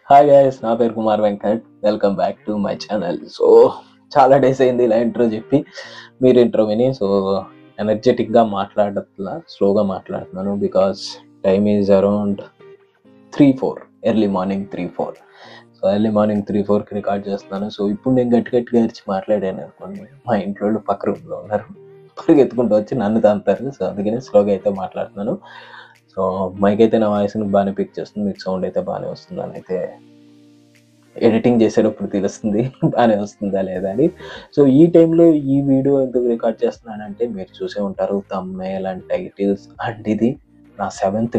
Hi guys, నా పేరు Kumar Venkat. Welcome back to my channel. So చాలా డేస్ అయింది ఇలా ఇంట్రో చెప్పి, మీరు ఇంట్రో విని. సో ఎనర్జెటిక్గా మాట్లాడట్లా, స్లోగా మాట్లాడుతున్నాను because time is around 3-4, early morning 3-4. So early morning 3-4కి రికార్డ్ చేస్తున్నాను. సో ఇప్పుడు నేను గట్టిగా అరిచి మాట్లాడాను అనుకోండి, మా ఇంట్లో వాళ్ళు పక్క రూమ్లో ఉన్నారు, పరిగెత్తుకుంటూ వచ్చి నన్ను తంతారు. సో అందుకని స్లోగా అయితే మాట్లాడుతున్నాను. సో మైక్ అయితే నా వాయిస్ని బాగానే పిక్ చేస్తుంది, మీకు సౌండ్ అయితే బాగానే వస్తుంది అని అయితే ఎడిటింగ్ చేసేటప్పుడు తెలుస్తుంది బాగానే వస్తుందా లేదా అని. సో ఈ టైంలో ఈ వీడియో ఎందుకు రికార్డ్ చేస్తున్నానంటే, మీరు చూసే ఉంటారు థంబ్నెయిల్ అండ్ టైటిల్స్. అండ్ ఇది నా 7th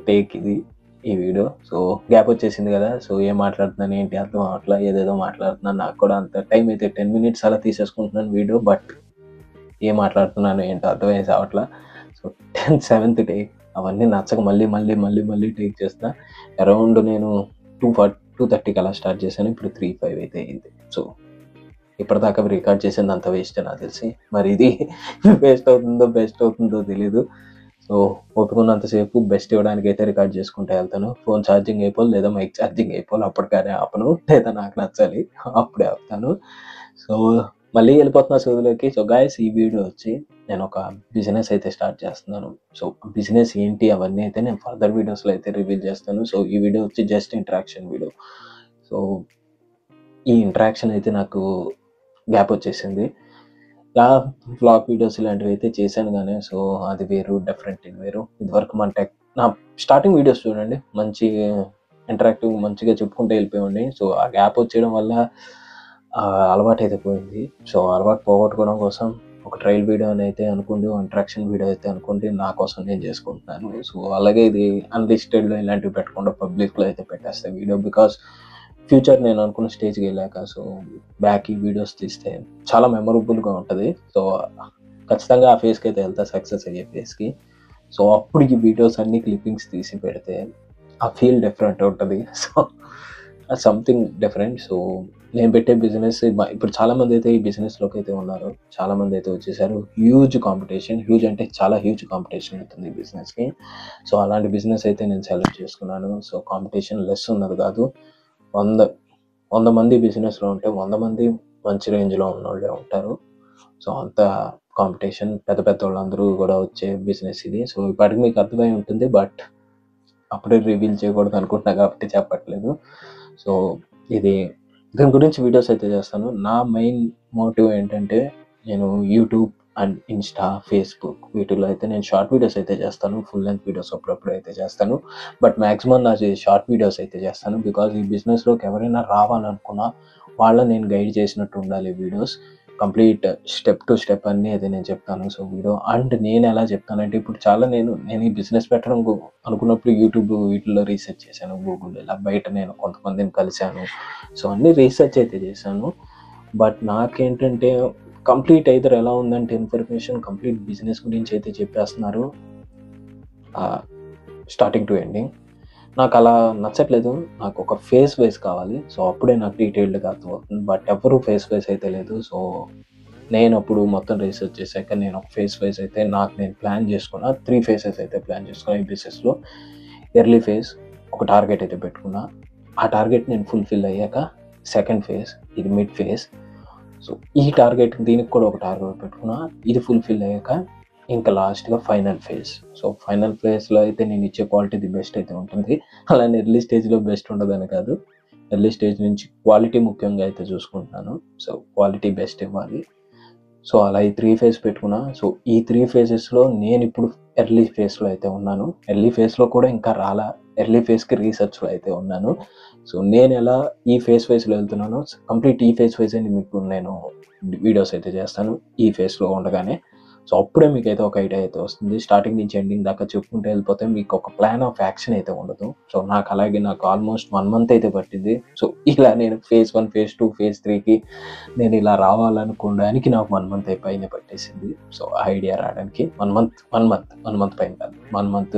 టేక్ ఇది ఈ వీడియో. సో గ్యాప్ వచ్చేసింది కదా, సో ఏం మాట్లాడుతున్నాను ఏంటి అర్థం అట్లా ఏదేదో మాట్లాడుతున్నాను. నాకు కూడా అంత టైం అయితే 10 minutes అలా తీసేసుకుంటున్నాను వీడియో, బట్ ఏం మాట్లాడుతున్నాను ఏంటో అర్థమయ్యేసి అవట్లా. సో 7th టేక్ అవన్నీ నచ్చక మళ్ళీ టేక్ చేస్తా. అరౌండ్ నేను 2:30కి అలా స్టార్ట్ చేశాను, ఇప్పుడు 3:05 అయితే అయింది. సో ఇప్పటిదాకా రికార్డ్ చేసింది అంత వేస్ట్ నాకు తెలిసి. మరి ఇది వేస్ట్ అవుతుందో బెస్ట్ అవుతుందో తెలీదు. సో ఒప్పుకున్నంతసేపు బెస్ట్ ఇవ్వడానికి అయితే రికార్డ్ చేసుకుంటూ వెళ్తాను. ఫోన్ ఛార్జింగ్ అయిపోవాలి, లేదా మైక్ ఛార్జింగ్ అయిపోవాలి, అప్పటికనే ఆపను, లేదా నాకు నచ్చాలి అప్పుడే ఆపుతాను. సో మళ్ళీ వెళ్ళిపోతున్నా సోదులోకి. సో గాయస్, ఈ వీడియో వచ్చి నేను ఒక బిజినెస్ అయితే స్టార్ట్ చేస్తున్నాను. సో బిజినెస్ ఏంటి అవన్నీ అయితే నేను ఫర్దర్ వీడియోస్లో అయితే రివీల్ చేస్తాను. సో ఈ వీడియో వచ్చి జస్ట్ ఇంటరాక్షన్ వీడియో. సో ఈ ఇంటరాక్షన్ అయితే నాకు గ్యాప్ వచ్చేసింది. వ్లాగ్ వీడియోస్ ఇలాంటివి అయితే చేశాను కానీ, సో అది వేరు, డిఫరెంట్ ఇది వేరు. ఇదివరకు నా స్టార్టింగ్ వీడియోస్ చూడండి, మంచి ఇంటరాక్టివ్ మంచిగా చెప్పుకుంటూ వెళ్ళిపోయింది. సో ఆ గ్యాప్ వచ్చేయడం వల్ల అలవాటు అయితే పోయింది. సో అలవాటు పోగొట్టుకోవడం కోసం ఒక ట్రయల్ వీడియో అని అయితే అనుకోండి, ఇంటరాక్షన్ వీడియో అయితే అనుకోండి, నా కోసం నేను చేసుకుంటున్నాను. సో అలాగే ఇది అన్లిస్టెడ్లో ఇలాంటివి పెట్టకుండా పబ్లిక్లో అయితే పెట్టేస్తాను వీడియో. బికాస్ ఫ్యూచర్ నేను అనుకున్న స్టేజ్కి వెళ్ళాక సో బ్యాక్ ఈ వీడియోస్ తీస్తే చాలా మెమొరబుల్గా ఉంటుంది. సో ఖచ్చితంగా ఆ ఫేస్కి అయితే వెళ్తా, సక్సెస్ అయ్యే ఫేస్కి. సో అప్పుడు ఈ వీడియోస్ అన్ని క్లిప్పింగ్స్ తీసి పెడితే ఆ ఫీల్ డిఫరెంట్ ఉంటుంది. So something different. సో నేను పెట్టే బిజినెస్ ఇప్పుడు చాలామంది అయితే ఈ బిజినెస్లోకి అయితే ఉన్నారు, చాలామంది అయితే వచ్చేసారు. హ్యూజ్ కాంపిటీషన్, హ్యూజ్ అంటే చాలా హ్యూజ్ కాంపిటీషన్ అవుతుంది ఈ బిజినెస్కి. సో అలాంటి బిజినెస్ అయితే నేను సెలెక్ట్ చేసుకున్నాను. సో కాంపిటీషన్ లెస్ ఉన్నది కాదు. 100 మంది బిజినెస్లో ఉంటే 100 మంది మంచి రేంజ్లో ఉన్న వాళ్ళే ఉంటారు. సో అంత కాంపిటీషన్, పెద్ద వాళ్ళందరూ కూడా వచ్చే బిజినెస్ ఇది. సో ఇప్పటికి మీకు అర్థమై ఉంటుంది, బట్ అప్పుడే రివీల్ చేయకూడదు అనుకుంటున్నా కాబట్టి చెప్పట్లేదు. సో దీని గురించి వీడియోస్ అయితే చేస్తాను. నా మెయిన్ మోటివ్ ఏంటంటే, నేను యూట్యూబ్ అండ్ ఇన్స్టా, ఫేస్బుక్ వీటిలో అయితే నేను షార్ట్ వీడియోస్ అయితే చేస్తాను. ఫుల్ లెంత్ వీడియోస్ అప్పుడప్పుడు అయితే చేస్తాను, బట్ మ్యాక్సిమం నా షార్ట్ వీడియోస్ అయితే చేస్తాను. బికాజ్ ఈ బిజినెస్లోకి ఎవరైనా రావాలనుకున్నా వాళ్ళని నేను గైడ్ చేసినట్టు ఉండాలి videos. Complete step to step అన్నీ అయితే నేను చెప్తాను. సో వీడియో అండ్ నేను ఎలా చెప్తానంటే, ఇప్పుడు చాలా నేను ఈ బిజినెస్ పెట్టడం అనుకున్నప్పుడు యూట్యూబ్ వీటిల్లో రీసెర్చ్ చేశాను, గూగుల్ ఇలా బయట నేను కొంతమందిని కలిశాను. సో అన్నీ రీసెర్చ్ అయితే చేశాను. బట్ నాకేంటంటే కంప్లీట్ ఐదర్ ఎలా ఉందంటే ఇన్ఫర్మేషన్ కంప్లీట్ బిజినెస్ గురించి అయితే చెప్పేస్తున్నారు స్టార్టింగ్ టు ఎండింగ్. నాకు అలా నచ్చట్లేదు, నాకు ఒక ఫేస్ వైజ్ కావాలి. సో అప్పుడే నాకు డీటెయిల్డ్గా అర్థమవుతుంది. బట్ ఎవరు ఫేస్ వైజ్ అయితే లేదు. సో నేను అప్పుడు మొత్తం రీసెర్చ్ చేశాక నేను ఒక ఫేస్ వైజ్ అయితే నేను ప్లాన్ చేసుకున్నా. 3 phases అయితే ప్లాన్ చేసుకున్నా ఈ బిజినెస్లో. ఎర్లీ ఫేజ్ ఒక టార్గెట్ అయితే పెట్టుకున్నా. ఆ టార్గెట్ నేను ఫుల్ఫిల్ అయ్యాక సెకండ్ ఫేజ్, ఇది మిడ్ ఫేజ్. సో ఈ టార్గెట్ దీనికి కూడా ఒక టార్గెట్ పెట్టుకున్నా, ఇది ఫుల్ఫిల్ అయ్యాక ఇంకా లాస్ట్గా ఫైనల్ ఫేజ్. సో ఫైనల్ ఫేజ్లో అయితే నేను ఇచ్చే క్వాలిటీ ది బెస్ట్ అయితే ఉంటుంది. అలానే ఎర్లీ స్టేజ్లో బెస్ట్ ఉండదని కాదు, ఎర్లీ స్టేజ్ నుంచి క్వాలిటీ ముఖ్యంగా అయితే చూసుకుంటున్నాను. సో క్వాలిటీ బెస్ట్ ఇవ్వాలి. సో అలా ఈ 3 phase పెట్టుకున్నా. సో ఈ 3 phases నేను ఇప్పుడు ఎర్లీ ఫేజ్లో అయితే ఉన్నాను. ఎర్లీ ఫేజ్లో కూడా ఇంకా రాలా, ఎర్లీ ఫేజ్కి రీసెర్చ్లో అయితే ఉన్నాను. సో నేను ఎలా ఈ ఫేజ్ వైజ్లో వెళ్తున్నానో కంప్లీట్ ఈ ఫేజ్ వైజ్ అని మీకు నేను వీడియోస్ అయితే చేస్తాను ఈ ఫేజ్లో ఉండగానే. సో అప్పుడే మీకు అయితే ఒక ఐడియా అయితే వస్తుంది. స్టార్టింగ్ నుంచి ఎండింగ్ దాకా చెప్పుకుంటూ వెళ్ళిపోతే మీకు ఒక ప్లాన్ ఆఫ్ యాక్షన్ అయితే ఉండదు. సో నాకు ఆల్మోస్ట్ 1 month అయితే పట్టింది. సో ఇలా నేను phase 1, phase 2, phase 3కి నేను ఇలా రావాలనుకోవడానికి నాకు 1 month పైన పట్టేసింది. సో ఆ ఐడియా రావడానికి 1 month పైన కాదు, 1 month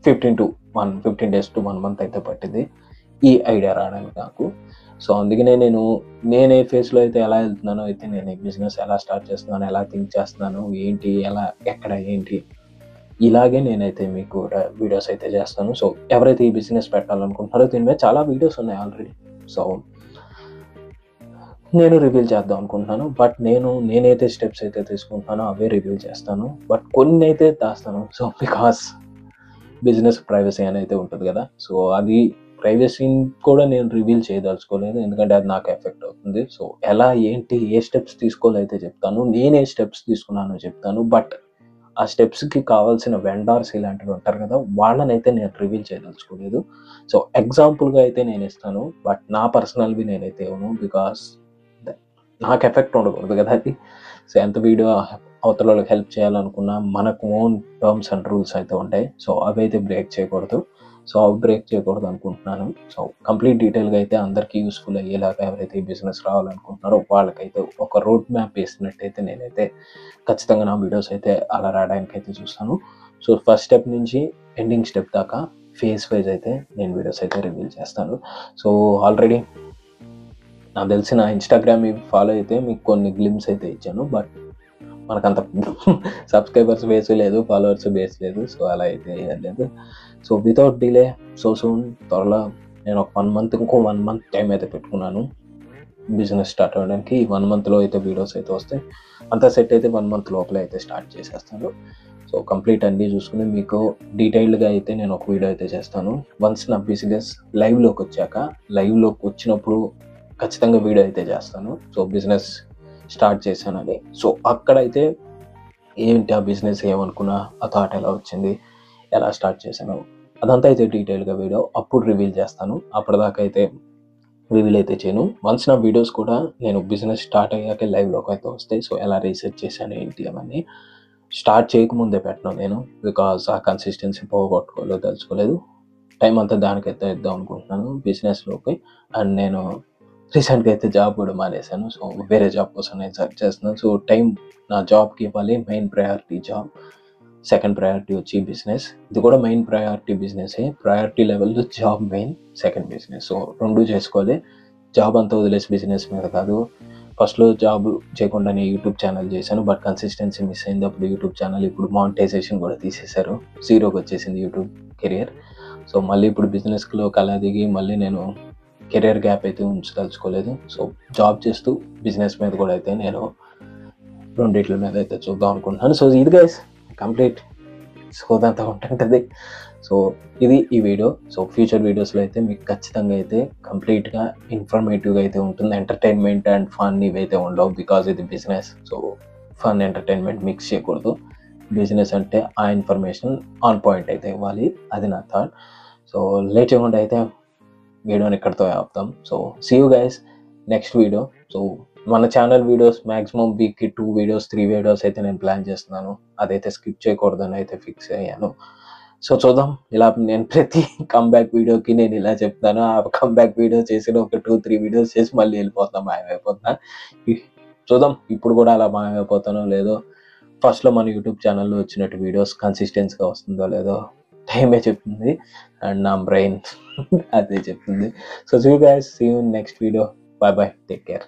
15 days to 1 month అయితే పట్టింది ఈ ఐడియా రావడానికి నాకు. సో అందుకనే నేను ఏ ఫేజ్లో అయితే ఎలా వెళ్తున్నానో నేను ఈ బిజినెస్ ఎలా స్టార్ట్ చేస్తున్నాను, ఎలా థింక్ చేస్తున్నాను, ఏంటి, ఎలా, ఎక్కడ, ఏంటి ఇలాగే నేనైతే మీకు కూడా వీడియోస్ అయితే చేస్తాను. సో ఎవరైతే ఈ బిజినెస్ పెట్టాలనుకుంటున్నారో దీని మీద చాలా వీడియోస్ ఉన్నాయి ఆల్రెడీ. సో నేను రివీల్ చేద్దాం అనుకుంటున్నాను. బట్ నేనైతే స్టెప్స్ అయితే తీసుకుంటున్నానో అవే రివీల్ చేస్తాను. బట్ కొన్ని అయితే దాస్తాను. సో బికాస్ బిజినెస్ ప్రైవసీ అని అయితే ఉంటుంది కదా. సో అది ప్రైవసీని కూడా నేను రివీల్ చేయదలుచుకోలేదు, ఎందుకంటే అది నాకు ఎఫెక్ట్ అవుతుంది. సో ఎలా ఏంటి ఏ స్టెప్స్ తీసుకోవాలైతే చెప్తాను, నేనే స్టెప్స్ తీసుకున్నానో చెప్తాను. బట్ ఆ స్టెప్స్కి కావాల్సిన వెండార్స్ ఇలాంటివి ఉంటారు కదా, వాళ్ళనైతే నేను రివీల్ చేయదలుచుకోలేదు. సో ఎగ్జాంపుల్గా అయితే నేను ఇస్తాను, బట్ నా పర్సనల్వి నేనైతే ఇవ్వను. బికాస్ నాకు ఎఫెక్ట్ ఉండకూడదు కదా అది. సో ఎంత వీడియో అవతల వాళ్ళకి హెల్ప్ చేయాలనుకున్నా మనకు ఓన్ టర్మ్స్ అండ్ రూల్స్ అయితే ఉంటాయి. సో అవి అయితే బ్రేక్ చేయకూడదు. సో అవి బ్రేక్ చేయకూడదు అనుకుంటున్నాను. సో కంప్లీట్ డీటెయిల్గా అయితే అందరికీ యూస్ఫుల్ అయ్యేలాగా ఎవరైతే ఈ బిజినెస్ రావాలనుకుంటున్నారో వాళ్ళకైతే ఒక రోడ్ మ్యాప్ వేసినట్టయితే నేనైతే ఖచ్చితంగా నా వీడియోస్ అయితే అలా రావడానికి అయితే చూస్తాను. సో ఫస్ట్ స్టెప్ నుంచి ఎండింగ్ స్టెప్ దాకా ఫేస్ వైజ్ అయితే నేను వీడియోస్ అయితే రివీల్ చేస్తాను. సో ఆల్రెడీ నాకు తెలిసిన ఇన్స్టాగ్రామ్ ఫాలో అయితే మీకు కొన్ని గ్లిమ్స్ అయితే ఇచ్చాను. బట్ మనకంత సబ్స్క్రైబర్స్ బేస్ లేదు, ఫాలోవర్స్ బేస్ లేదు. సో అలా అయితే లేదు. సో వితౌట్ డిలే సూన్ త్వరలో నేను ఒక 1 మంత్ ఇంకో 1 మంత్ టైం అయితే పెట్టుకున్నాను బిజినెస్ స్టార్ట్ అవ్వడానికి. 1 మంత్లో అయితే వీడియోస్ అయితే వస్తాయి. అంతా సెట్ అయితే 1 మంత్ లోపల అయితే స్టార్ట్ చేసేస్తాను. సో కంప్లీట్ అన్నీ చూసుకుని మీకు డీటెయిల్డ్గా అయితే నేను ఒక వీడియో అయితే చేస్తాను. వన్స్ నా బిజినెస్ లైవ్లోకి వచ్చినప్పుడు ఖచ్చితంగా వీడియో అయితే చేస్తాను. సో బిజినెస్ స్టార్ట్ చేశానని. సో అక్కడైతే ఏంటి ఆ బిజినెస్, ఏమనుకున్నా, ఆ థాట్ ఎలా వచ్చింది, ఎలా స్టార్ట్ చేశాను, అదంతా అయితే డీటెయిల్గా వీడియో అప్పుడు రివీల్ చేస్తాను. అప్పటిదాకా అయితే రివీల్ అయితే చేయను. వన్స్ నా వీడియోస్ కూడా నేను బిజినెస్ స్టార్ట్ అయ్యాకే లైవ్లోకి అయితే వస్తాయి. సో ఎలా రీసెర్చ్ చేశాను ఏంటి అవన్నీ స్టార్ట్ చేయకముందే పెట్టను నేను. బికాజ్ ఆ కన్సిస్టెన్సీ పోగొట్టుకోలేదు, తెలుసుకోలేదు. టైం అంతా దానికైతే ఇద్దాం అనుకుంటున్నాను బిజినెస్లోకి. అండ్ నేను రీసెంట్గా అయితే జాబ్ కూడా మానేశాను. సో వేరే జాబ్ కోసం నేను సెర్చ్ చేస్తున్నాను. సో టైం నా జాబ్కి ఇవ్వాలి. Main priority job, second priority వచ్చి బిజినెస్. ఇది కూడా మెయిన్ ప్రయారిటీ బిజినెసే. ప్రయారిటీ లెవెల్లో job main, second business. So రెండు చేసుకోవాలి. జాబ్ అంతా వదిలేసి బిజినెస్ మీద కాదు. ఫస్ట్లో జాబ్ చేయకుండా నేను యూట్యూబ్ ఛానల్ చేశాను. బట్ కన్సిస్టెన్సీ మిస్ అయింది. అప్పుడు యూట్యూబ్ ఛానల్ ఇప్పుడు మానిటైజేషన్ కూడా తీసేశారు. జీరోకి వచ్చేసింది యూట్యూబ్ కెరియర్. సో మళ్ళీ ఇప్పుడు బిజినెస్లో కలా దిగి మళ్ళీ నేను కెరియర్ గ్యాప్ అయితే ఉంచదలుచుకోలేదు. సో జాబ్ చేస్తూ బిజినెస్ మీద కూడా అయితే నేను రెండిట్ల మీద అయితే చూద్దాం అనుకుంటున్నాను. సో ఇది గైస్ కంప్లీట్ సోదంతా ఉంటుంటుంది. సో ఇది ఈ వీడియో. సో ఫ్యూచర్ వీడియోస్లో అయితే మీకు ఖచ్చితంగా అయితే కంప్లీట్గా ఇన్ఫర్మేటివ్గా అయితే ఉంటుంది. ఎంటర్టైన్మెంట్ అండ్ ఫన్ ఇవైతే ఉండవు. బికాజ్ ఇది business. So fun entertainment mix చేయకూడదు. బిజినెస్ అంటే ఆ ఇన్ఫర్మేషన్ ఆన్ పాయింట్ అయితే ఇవ్వాలి. అది నా థాట్. సో లేట్ చేయకుండా అయితే వీడియోని ఇక్కడితో ఆపుతాం. So see you guys next video. So మన ఛానల్ వీడియోస్ మ్యాక్సిమం వీక్కి 2 వీడియోస్ 3 వీడియోస్ అయితే నేను ప్లాన్ చేస్తున్నాను. అదైతే స్కిప్ చేయకూడదని అయితే ఫిక్స్ అయ్యాను. సో చూద్దాం. ఇలా నేను ప్రతి కమ్బ్యాక్ వీడియోకి నేను ఇలా చెప్తాను. ఆ కమ్బ్యాక్ వీడియో చేసిన ఒక 2-3 వీడియోస్ చేసి మళ్ళీ వెళ్ళిపోతున్నా, మాయమైపోతున్నా. చూద్దాం ఇప్పుడు కూడా అలా మాయమైపోతానో లేదో. ఫస్ట్లో మన యూట్యూబ్ ఛానల్లో వచ్చినట్టు వీడియోస్ కన్సిస్టెన్సీగా వస్తుందో లేదో టైమే చెప్తుంది. అండ్ నా బ్రెయిన్ అదే చెప్తుంది. So see you guys, see you next video. Bye bye, take care.